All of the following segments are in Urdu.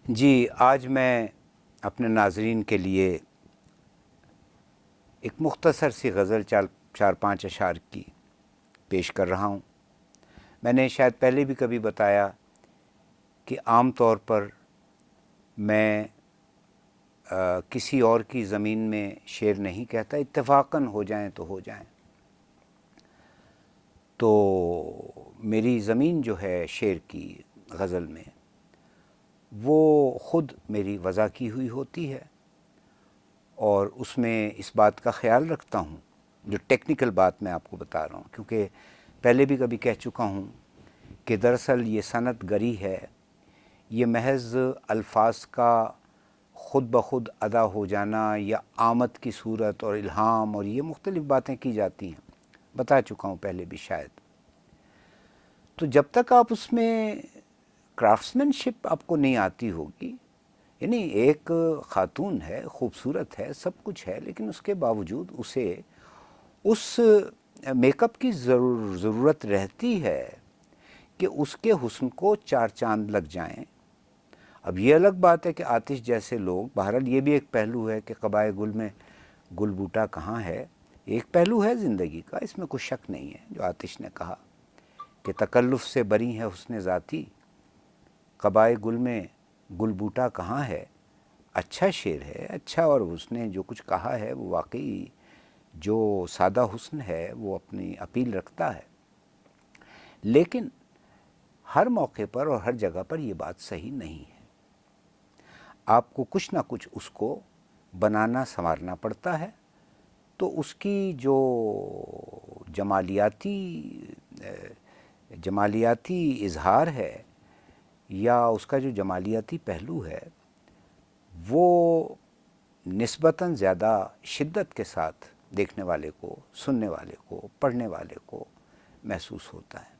جی آج میں اپنے ناظرین کے لیے ایک مختصر سی غزل چار پانچ اشعار کی پیش کر رہا ہوں۔ میں نے شاید پہلے بھی کبھی بتایا کہ عام طور پر میں کسی اور کی زمین میں شعر نہیں کہتا، اتفاقاً ہو جائیں تو ہو جائیں۔ تو میری زمین جو ہے شعر کی غزل میں، وہ خود میری وضع کی ہوئی ہوتی ہے، اور اس میں اس بات کا خیال رکھتا ہوں، جو ٹیکنیکل بات میں آپ کو بتا رہا ہوں، کیونکہ پہلے بھی کبھی کہہ چکا ہوں کہ دراصل یہ صنعت گری ہے، یہ محض الفاظ کا خود بخود ادا ہو جانا یا آمد کی صورت اور الہام اور یہ مختلف باتیں کی جاتی ہیں، بتا چکا ہوں پہلے بھی شاید۔ تو جب تک آپ اس میں کرافٹسمین شپ آپ کو نہیں آتی ہوگی، یعنی ایک خاتون ہے، خوبصورت ہے، سب کچھ ہے، لیکن اس کے باوجود اسے اس میک اپ کی ضرورت رہتی ہے کہ اس کے حسن کو چار چاند لگ جائیں۔ اب یہ الگ بات ہے کہ آتش جیسے لوگ، بہرحال یہ بھی ایک پہلو ہے کہ قبائے گل میں گل بوٹا کہاں ہے، ایک پہلو ہے زندگی کا، اس میں کوئی شک نہیں ہے جو آتش نے کہا کہ تکلف سے بری ہے حسن ذاتی، قبائے گل میں گل بوٹا کہاں ہے۔ اچھا شعر ہے، اچھا، اور اس نے جو کچھ کہا ہے وہ واقعی جو سادہ حسن ہے وہ اپنی اپیل رکھتا ہے، لیکن ہر موقع پر اور ہر جگہ پر یہ بات صحیح نہیں ہے۔ آپ کو کچھ نہ کچھ اس کو بنانا سنوارنا پڑتا ہے، تو اس کی جو جمالیاتی اظہار ہے یا اس کا جو جمالیاتی پہلو ہے، وہ نسبتاً زیادہ شدت کے ساتھ دیکھنے والے کو، سننے والے کو، پڑھنے والے کو محسوس ہوتا ہے۔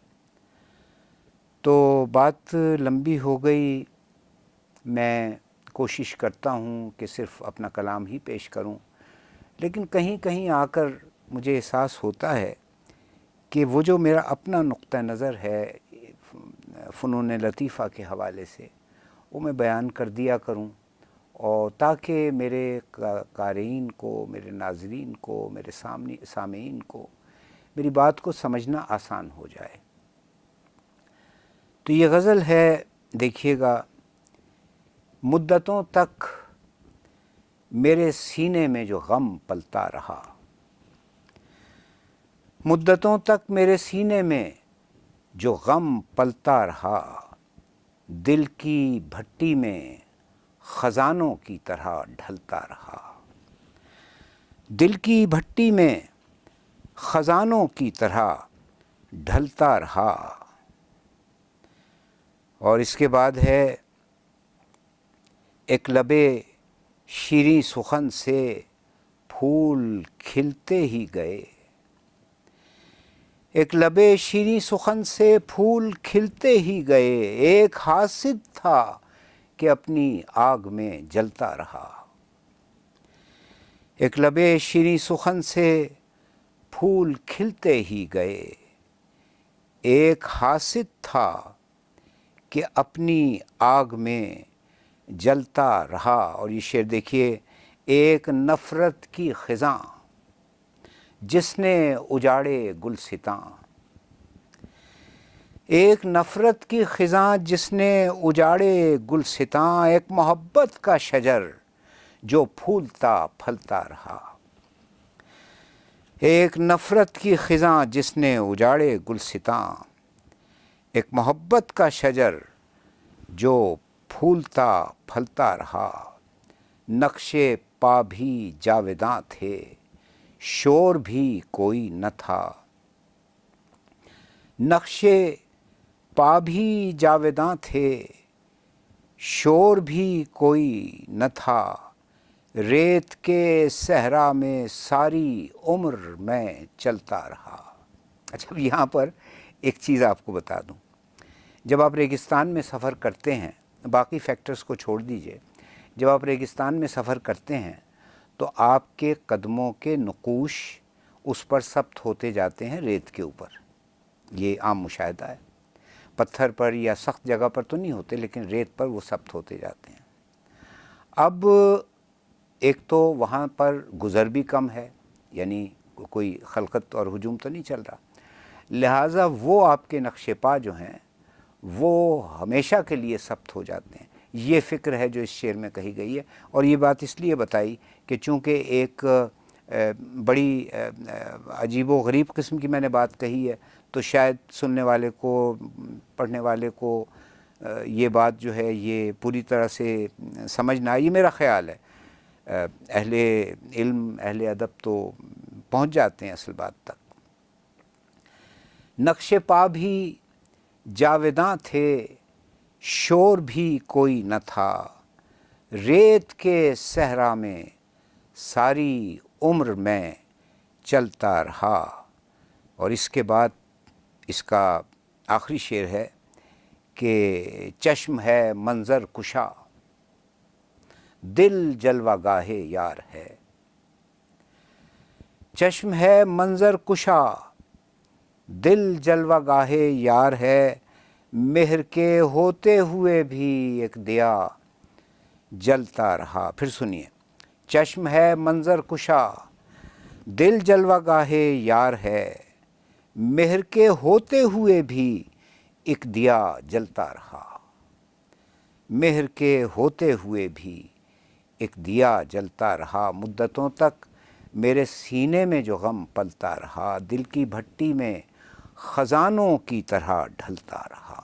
تو بات لمبی ہو گئی، میں کوشش کرتا ہوں کہ صرف اپنا کلام ہی پیش کروں، لیکن کہیں کہیں آ کر مجھے احساس ہوتا ہے کہ وہ جو میرا اپنا نقطہ نظر ہے فنون لطیفہ کے حوالے سے، وہ میں بیان کر دیا کروں، اور تاکہ میرے قارئین کو، میرے ناظرین کو، میرے سامعین کو میری بات کو سمجھنا آسان ہو جائے۔ تو یہ غزل ہے، دیکھیے گا۔ مدتوں تک میرے سینے میں جو غم پلتا رہا، مدتوں تک میرے سینے میں جو غم پلتا رہا، دل کی بھٹی میں خزانوں کی طرح ڈھلتا رہا، دل کی بھٹی میں خزانوں کی طرح ڈھلتا رہا۔ اور اس کے بعد ہے، ایک لبے شیریں سخن سے پھول کھلتے ہی گئے، ایک لبے شیریں سخن سے پھول کھلتے ہی گئے، ایک حاسد تھا کہ اپنی آگ میں جلتا رہا، ایک لبے شیریں سخن سے پھول کھلتے ہی گئے، ایک حاسد تھا کہ اپنی آگ میں جلتا رہا۔ اور یہ شعر دیکھیے، ایک نفرت کی خزاں جس نے اجاڑے گلستاں، ایک نفرت کی خزاں جس نے اجاڑے گلستاں، ایک محبت کا شجر جو پھولتا پھلتا رہا، ایک نفرت کی خزاں جس نے اجاڑے گلستاں، ایک محبت کا شجر جو پھولتا پھلتا رہا، نقش پا بھی جاویداں تھے، شور بھی کوئی نہ تھا، نقش پا بھی جاویداں تھے، شور بھی کوئی نہ تھا، ریت کے صحرا میں ساری عمر میں چلتا رہا۔ اچھا، اب یہاں پر ایک چیز آپ کو بتا دوں، جب آپ ریگستان میں سفر کرتے ہیں، باقی فیکٹرز کو چھوڑ دیجئے، جب آپ ریگستان میں سفر کرتے ہیں تو آپ کے قدموں کے نقوش اس پر ثبت ہوتے جاتے ہیں ریت کے اوپر، یہ عام مشاہدہ ہے۔ پتھر پر یا سخت جگہ پر تو نہیں ہوتے، لیکن ریت پر وہ ثبت ہوتے جاتے ہیں۔ اب ایک تو وہاں پر گزر بھی کم ہے، یعنی کوئی خلقت اور ہجوم تو نہیں چل رہا، لہٰذا وہ آپ کے نقش پا جو ہیں وہ ہمیشہ کے لیے ثبت ہو جاتے ہیں۔ یہ فکر ہے جو اس شعر میں کہی گئی ہے، اور یہ بات اس لیے بتائی کہ چونکہ ایک بڑی عجیب و غریب قسم کی میں نے بات کہی ہے، تو شاید سننے والے کو، پڑھنے والے کو یہ بات جو ہے یہ پوری طرح سے سمجھ نہ آئی، میرا خیال ہے۔ اہل علم، اہل ادب تو پہنچ جاتے ہیں اصل بات تک۔ نقش پا بھی جاویداں تھے، شور بھی کوئی نہ تھا، ریت کے صحرا میں ساری عمر میں چلتا رہا۔ اور اس کے بعد اس کا آخری شعر ہے کہ چشم ہے منظر کشا، دل جلوہ گاہ یار ہے۔ چشم ہے منظر کشا، دل جلوہ گاہ یار ہے، مہر کے ہوتے ہوئے بھی ایک دیا جلتا رہا۔ پھر سنیے، چشم ہے منظر کشا، دل جلوہ گاہ یار ہے، مہر کے ہوتے ہوئے بھی ایک دیا جلتا رہا۔ مہر کے ہوتے ہوئے بھی ایک دیا جلتا رہا، مدتوں تک میرے سینے میں جو غم پلتا رہا، دل کی بھٹی میں خزانوں کی طرح ڈھلتا رہا۔